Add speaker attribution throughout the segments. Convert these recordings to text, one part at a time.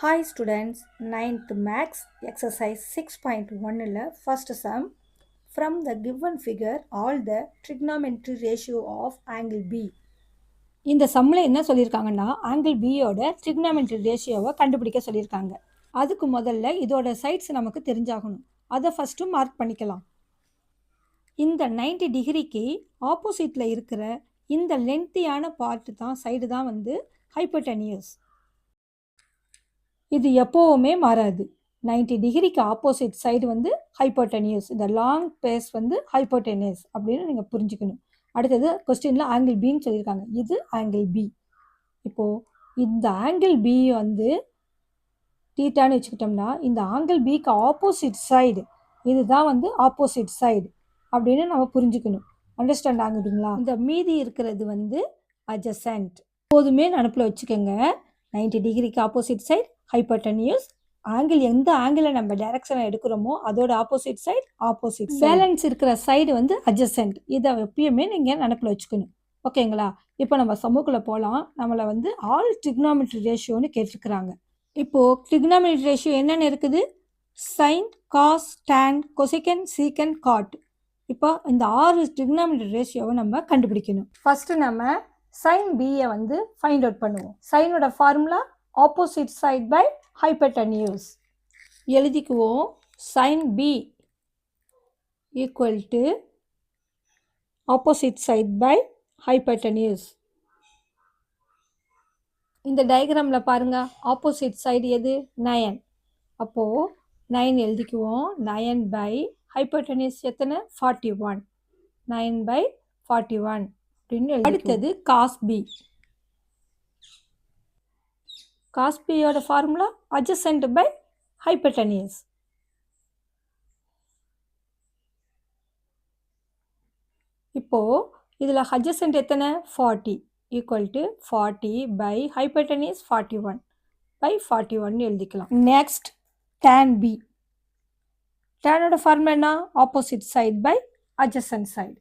Speaker 1: Hi students, 9th Max exercise 6.1 first sum from the given figure all the trigonometry ratio of angle B. இந்த சம்மில் என்ன சொல்லியிருக்காங்கன்னா angle பியோட trigonometry ரேஷியோவை கண்டுபிடிக்க சொல்லியிருக்காங்க. அதுக்கு முதல்ல இதோட சைட்ஸ் நமக்கு தெரிஞ்சாகணும். அதை ஃபஸ்ட்டு மார்க் பண்ணிக்கலாம். இந்த 90 டிகிரிக்கு ஆப்போசிட்டில் இருக்கிற இந்த லென்த்தியான பார்ட்டு தான் சைடு தான் வந்து ஹைப்போட்டெனியஸ். இது எப்போவுமே மாறாது. 90 டிகிரிக்கு ஆப்போசிட் சைடு வந்து ஹைப்போட்டெனியஸ், இந்த லாங் பேஸ் வந்து ஹைப்போட்டெனியஸ் அப்படின்னு நீங்கள் புரிஞ்சுக்கணும். அடுத்தது கொஸ்டினில் ஆங்கிள் பின்னு சொல்லியிருக்காங்க. இது ஆங்கிள் பி. இப்போது இந்த ஆங்கிள் பி வந்து தீட்டான்னு வச்சுக்கிட்டோம்னா இந்த ஆங்கிள் பிக்கு ஆப்போசிட் சைடு இதுதான் வந்து ஆப்போசிட் சைடு அப்படின்னு நம்ம புரிஞ்சுக்கணும். அண்டர்ஸ்டாண்ட் ஆகுதுங்களா? இந்த மீதி இருக்கிறது வந்து அட்ஜசன்ட். எப்போதுமே நினப்பில் வச்சுக்கோங்க, 90 டிகிரிக்கு ஆப்போசிட் சைடு ஹைப்போட்டெனியஸ். ஆங்கிள் எந்த ஆங்கிளில் நம்ம டைரக்ஷனை எடுக்கிறோமோ அதோட ஆப்போசிட் சைடு ஆப்போசிட். பேலன்ஸ் இருக்கிற சைடு வந்து அட்ஜசன்ட். இதை எப்பயுமே நீங்கள் நினப்பில் வச்சுக்கணும். ஓகேங்களா? இப்போ நம்ம சமூகத்தில் போகலாம். நம்மளை வந்து ஆல் trigonometry ரேஷியோன்னு கேட்டிருக்கிறாங்க. இப்போது trigonometry ரேஷியோ என்னென்ன இருக்குது? சைன், காஸ், டேன், கொசிகன், சீக்கன், காட். இப்போ இந்த 6 trigonometry ரேஷியோவை நம்ம கண்டுபிடிக்கணும். ஃபஸ்ட்டு நம்ம சைன் பியை வந்து ஃபைண்ட் அவுட் பண்ணுவோம். சைனோட formula opposite side by hypotenuse. எழுதிக்குவோம். Sine B equal to opposite side by hypotenuse. இந்த டயக்ராமில் பாருங்கள், ஆப்போசிட் சைடு எது? 9. அப்போது 9 எழுதிக்குவோம். 9 பை ஹைப்போட்டெனியஸ் எத்தனை? 41. 9 பை 41 அப்படின்னு. அடுத்தது காஸ் பி. காஸ் பியோட ஃபார்முலா அட்ஜசன்ட் பை ஹைப்போட்டெனியஸ். இப்போது இதில் அட்ஜசன்ட் எத்தனை? 40 equal to 40 by hypotenuse 41 by 41 எழுதிக்கலாம். Next tan B. டேனோட ஃபார்முலா என்ன? Opposite side by adjacent side.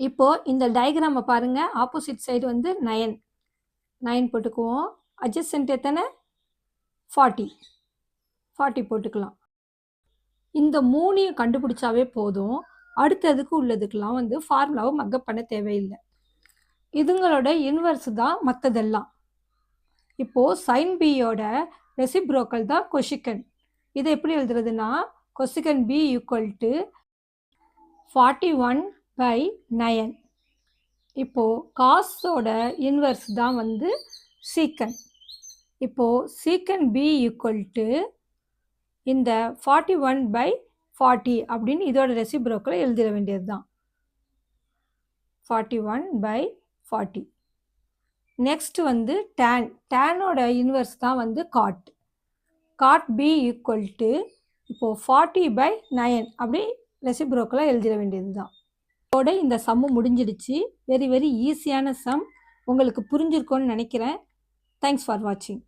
Speaker 1: இப்போது இந்த டயக்ராமை பாருங்கள். ஆப்போசிட் சைடு வந்து 9 போட்டுக்குவோம். அட்ஜசன்ட் எத்தனை? 40 போட்டுக்கலாம். இந்த 3ஐயும் கண்டுபிடிச்சாவே போதும். அடுத்ததுக்கு உள்ளதுக்கெலாம் வந்து ஃபார்முலாவை மக்கப் பண்ண தேவையில்லை. இதுங்களோட இன்வர்ஸ் தான் மற்றதெல்லாம். இப்போது சைன் பியோட ரெசிப்ரோக்கல் தான் கொசிகன். இதை எப்படி எழுதுறதுன்னா கொசிகன் பி ஈக்குவல் டு 41 பை 9. இப்போது காஸோட இன்வர்ஸ் தான் வந்து சீக்கன். இப்போது சீக்கன் பி ஈக்குவல் டு இந்த 41 பை 40 அப்படின்னு இதோட ரெசிப்ரோக்கலை எழுதிட வேண்டியது தான். 41 பை 40. நெக்ஸ்ட் வந்து டேன். டேனோட இன்வர்ஸ் தான் வந்து cot. Cot B equal to இப்போது 40 பை 9 அப்படி ரெசிப்ரோக்கலாக எழுதிட வேண்டியது தான். இதோட இந்த சம்மு முடிஞ்சிடுச்சு. வெரி ஈஸியான சம். உங்களுக்கு புரிஞ்சிருக்கோன்னு நினைக்கிறேன். தேங்க்ஸ் ஃபார் வாட்சிங்.